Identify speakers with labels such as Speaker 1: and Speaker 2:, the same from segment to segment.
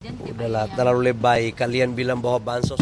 Speaker 1: Udahlah, terlalu lebay. Kalian bilang bahwa bansos.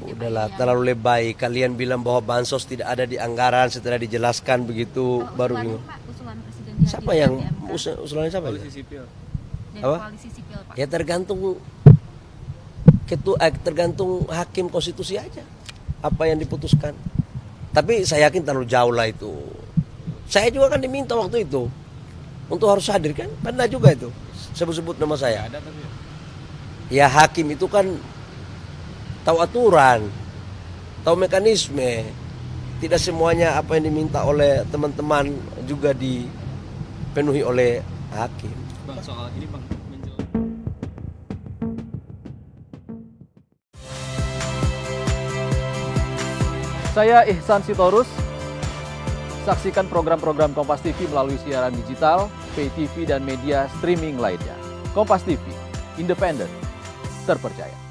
Speaker 1: Udahlah, terlalu lebay. Kalian bilang bahwa bansos tidak ada di anggaran setelah dijelaskan begitu baru bingung. Siapa yang usulannya siapa?
Speaker 2: Koalisi sipil.
Speaker 1: Apa?
Speaker 3: Koalisi sipil, Pak.
Speaker 1: Ya tergantung tergantung hakim konstitusi aja apa yang diputuskan. Tapi saya yakin terlalu jauh lah itu. Saya juga kan diminta waktu itu untuk harus hadir kan, pernah juga itu sebut-sebut nama saya.
Speaker 2: Ada tapi
Speaker 1: Ya hakim itu kan tahu aturan, tahu mekanisme. Tidak semuanya apa yang diminta oleh teman-teman juga dipenuhi oleh hakim.
Speaker 2: Bang, soal ini Bang menjelang
Speaker 4: Saya Ihsan Sitorus. Saksikan program-program Kompas TV melalui siaran digital, pay TV, dan media streaming lainnya. Kompas TV, independen, terpercaya.